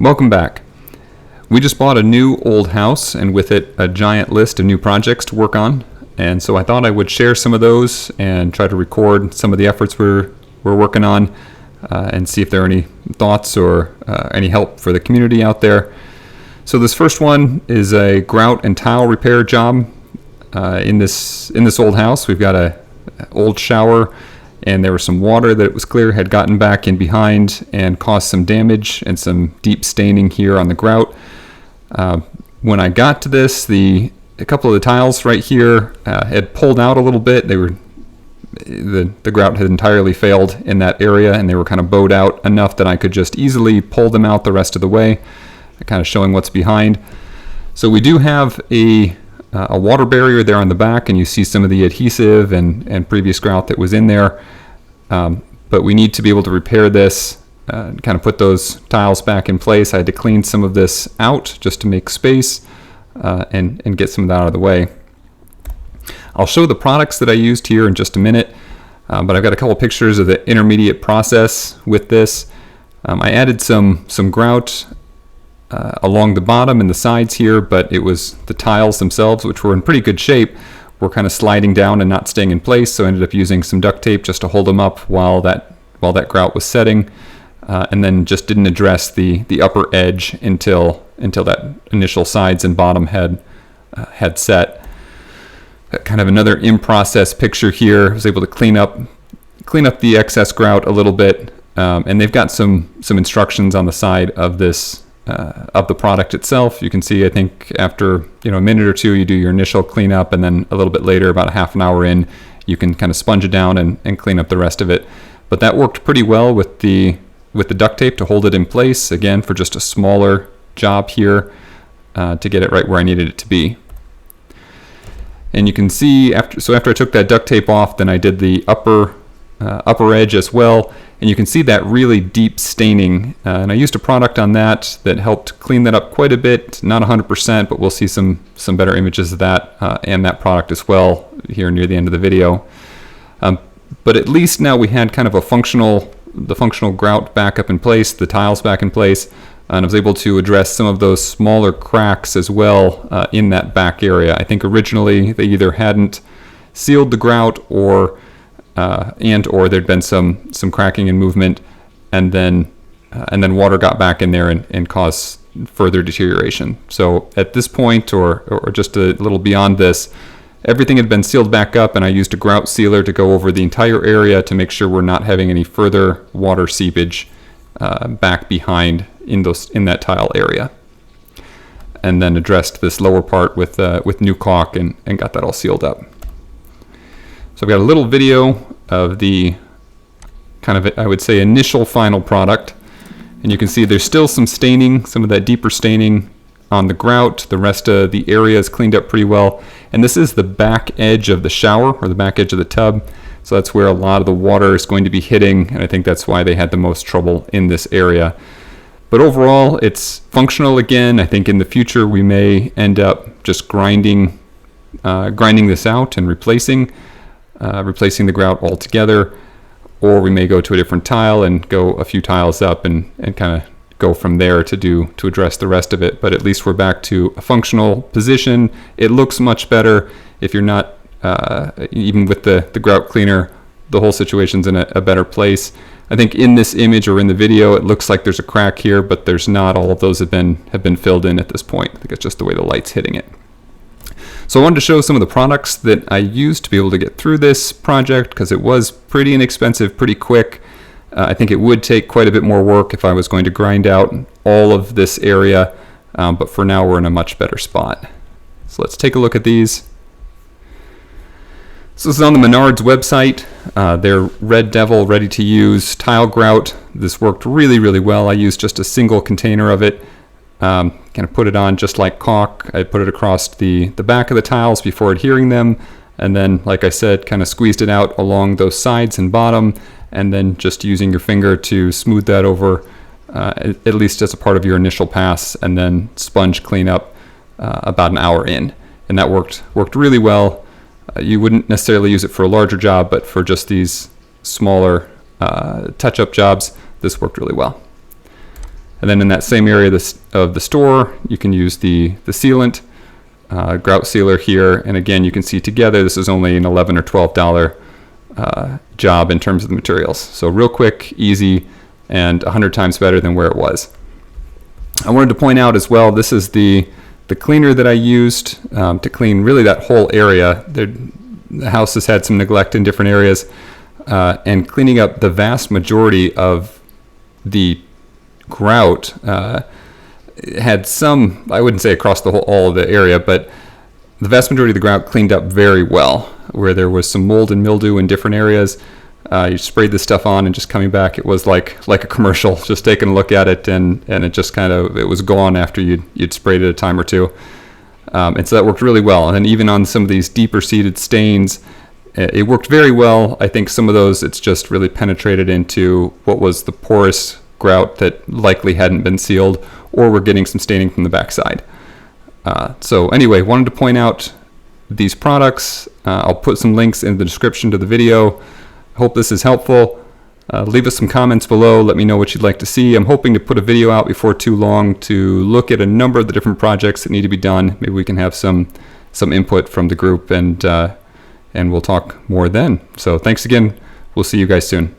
Welcome back. We just bought a new old house and with it a giant list of new projects to work on, and so I thought I would share some of those and try to record some of the efforts we're working on and see if there are any thoughts or any help for the community out there. So this first one is a grout and tile repair job in this old house. We've got a old shower, and there was some water that it was clear had gotten back in behind and caused some damage and some deep staining here on the grout. When I got to this, a couple of the tiles right here had pulled out a little bit. The grout had entirely failed in that area, and they were kind of bowed out enough that I could just easily pull them out the rest of the way, kind of showing what's behind. So we do have a water barrier there on the back, and you see some of the adhesive and previous grout that was in there. But we need to be able to repair this, kind of put those tiles back in place. I had to clean some of this out just to make space and get some of that out of the way. I'll show the products that I used here in just a minute, but I've got a couple pictures of the intermediate process with this. I added some grout along the bottom and the sides here, but it was the tiles themselves, which were in pretty good shape, were kind of sliding down and not staying in place, so I ended up using some duct tape just to hold them up while that grout was setting, and then just didn't address the upper edge until that initial sides and bottom had set. Kind of another in-process picture here. I was able to clean up the excess grout a little bit, and they've got some instructions on the side of this of the product itself. You can see, I think after a minute or two, you do your initial cleanup, and then a little bit later, about a half an hour in, you can kind of sponge it down and clean up the rest of it. But that worked pretty well with the duct tape to hold it in place, again, for just a smaller job here to get it right where I needed it to be. And you can see after I took that duct tape off, then I did the upper edge as well, and you can see that really deep staining, and I used a product on that helped clean that up quite a bit, not 100%, but we'll see some better images of that and that product as well here near the end of the video. But at least now we had kind of the functional grout back up in place, the tiles back in place, and I was able to address some of those smaller cracks as well in that back area. I think originally they either hadn't sealed the grout or there'd been some cracking and movement, and then water got back in there and caused further deterioration. So at this point, or just a little beyond this, everything had been sealed back up, and I used a grout sealer to go over the entire area to make sure we're not having any further water seepage back behind in that tile area, and then addressed this lower part with new caulk and got that all sealed up. So I've got a little video of the kind of, I would say, initial final product, and you can see there's still some staining, some of that deeper staining on the grout. The rest of the area is cleaned up pretty well, and this is the back edge of the shower, or the back edge of the tub, so that's where a lot of the water is going to be hitting, and I think that's why they had the most trouble in this area. But overall, it's functional again. I think in the future we may end up just grinding this out and replacing the grout altogether, or we may go to a different tile and go a few tiles up and kind of go from there to address the rest of it. But at least we're back to a functional position. It looks much better. If you're not, even with the grout cleaner, the whole situation's in a better place. I think in this image or in the video, it looks like there's a crack here, but there's not. All of those have been filled in at this point. I think it's just the way the light's hitting it. So I wanted to show some of the products that I used to be able to get through this project, because it was pretty inexpensive, pretty quick. I think it would take quite a bit more work if I was going to grind out all of this area, but for now we're in a much better spot. So let's take a look at these. So this is on the Menards website. They're Red Devil ready to use tile grout. This worked really, really well. I used just a single container of it. Kind of put it on just like caulk. I put it across the back of the tiles before adhering them, and then, like I said, kind of squeezed it out along those sides and bottom, and then just using your finger to smooth that over, at least as a part of your initial pass, and then sponge clean up about an hour in. And that worked really well. You wouldn't necessarily use it for a larger job, but for just these smaller touch-up jobs, this worked really well. And then in that same area of the store, you can use the sealant, Grout Sealer here. And again, you can see together, this is only an $11 or $12 job in terms of the materials. So real quick, easy, and 100 times better than where it was. I wanted to point out as well, this is the cleaner that I used to clean really that whole area. The house has had some neglect in different areas, and cleaning up the vast majority of the grout had some, I wouldn't say across the whole, all of the area, but the vast majority of the grout cleaned up very well. Where there was some mold and mildew in different areas, you sprayed this stuff on and just coming back, it was like a commercial, just taking a look at it, and it just kind of, it was gone after you'd sprayed it a time or two. And so that worked really well. And then even on some of these deeper seated stains, it worked very well. I think some of those, it's just really penetrated into what was the porous grout that likely hadn't been sealed, or we're getting some staining from the backside. So anyway, wanted to point out these products. I'll put some links in the description to the video. Hope this is helpful. Leave us some comments below. Let me know what you'd like to see. I'm hoping to put a video out before too long to look at a number of the different projects that need to be done. Maybe we can have some input from the group, and we'll talk more then. So thanks again. We'll see you guys soon.